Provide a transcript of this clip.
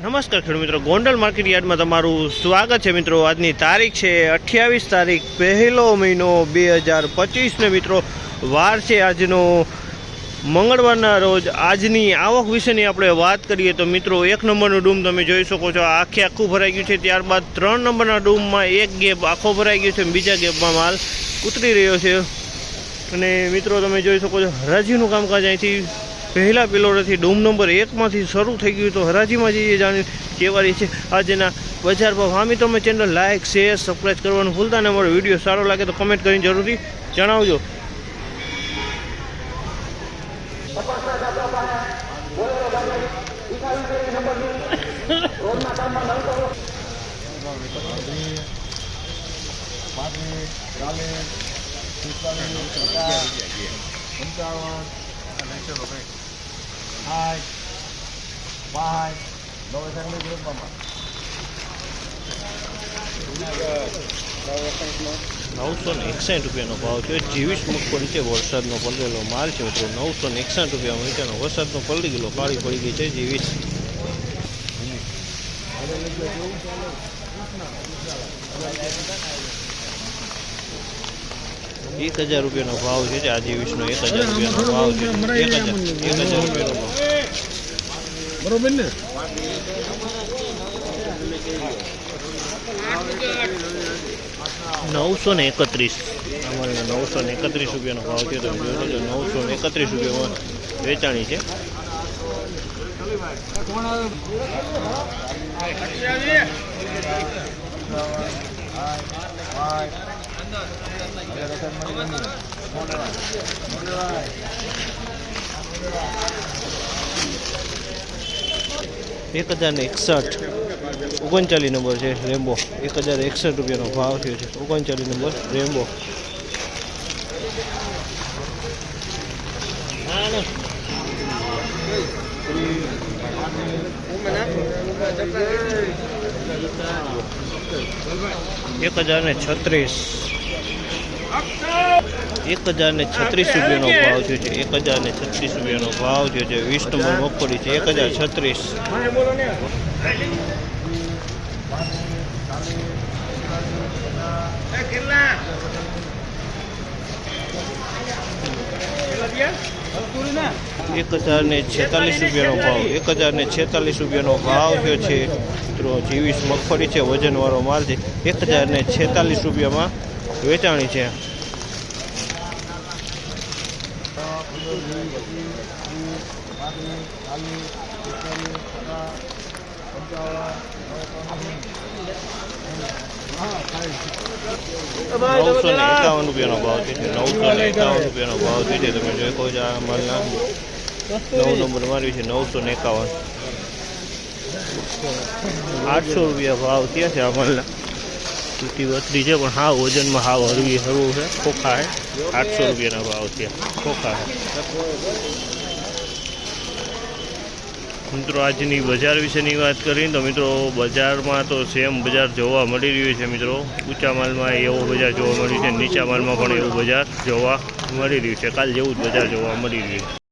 નમસ્કાર ખેડૂત મિત્રો, ગોંડલ માર્કેટ યાર્ડમાં તમારું સ્વાગત છે મિત્રો। આજની તારીખ છે 28 તારીખ પહેલો મહિનો 2025 ને મિત્રો વાર છે આજનો મંગળવારના રોજ। આજની આવક વિશેની આપણે વાત કરીએ તો મિત્રો 1 નંબરનું ડૂમ તમે જોઈ શકો છો આખું ભરાઈ ગયું છે। ત્યારબાદ 3 નંબરના ડૂમમાં એક ગેપ આખો ભરાઈ ગયો છે, બીજા ગેપમાં માલ ઉતરી રહ્યો છે। અને મિત્રો તમે જોઈ શકો છો હરાજીનું કામકાજ અહીંથી પહેલા પિલોરથી ડૂમ નંબર 1 માંથી શરૂ થઈ ગયું। તો હરાજીમાં જઈએ જાણી કેવા રહી છે આજના બજાર ભાવ। હા મિત્રો, તમે ચેનલ લાઇક શેર સબસ્ક્રાઈબ કરવાનું ભૂલતા નહીં। અમારો વિડીયો સારો લાગે તો કમેન્ટ કરીને જરૂરથી જણાવજો। ₹961 ભાવ છે। 23 મગફળી છે, વરસાદનો પલળેલો માલ છે મિત્રો। 961 મીટરનો વરસાદનો પલળી ગયેલો કાળી પડી ગઈ છે 23। ₹1000 ભાવ છે આ 23નો। ₹1000 ભાવ છે। 1000 રૂપિયાનો ભાવ બરોબર ને। ₹931 અમારે ₹931 ભાવ છે। તમે જોઈ લો ₹931 વેચાણી છે। ₹1061 39 નંબર છે રેમ્બો। ₹1061 ભાવ થયો છે। 39 નંબર રેમ્બો। ₹1036 ₹1036 ભાવ થયો છે। ₹1036 ભાવ થયો છે। 20 નંબર મગફળી છે 1036। ₹1046 ભાવ। ₹1046 ભાવ થયો છે મિત્રો। 23 મગફળી છે, વજનવાળો માલ છે। ₹1046 વેચાણી છે। ₹951 ભાવ છે। ₹951 ભાવ છે। તમે જોઈ શકો છો આ માલના 9 નંબર માર્યું છે 951। ₹800 ભાવ થયા છે આ માલના। તૂટી વતરી છે પણ હાવ વજનમાં હાવ હરવું છે, ખોખા છે। ₹800 ભાવ થયા, ખોખા છે મિત્રો। આજની બજાર વિશેની વાત કરીએ તો મિત્રો બજારમાં તો સેમ બજાર જોવા મળી રહ્યું છે મિત્રો। ઊંચા માલમાં એવો બજાર જોવા મળ્યું છે, નીચા માલમાં પણ એવું બજાર જોવા મળી રહ્યું છે। કાલ જેવું જ બજાર જોવા મળી રહ્યું છે।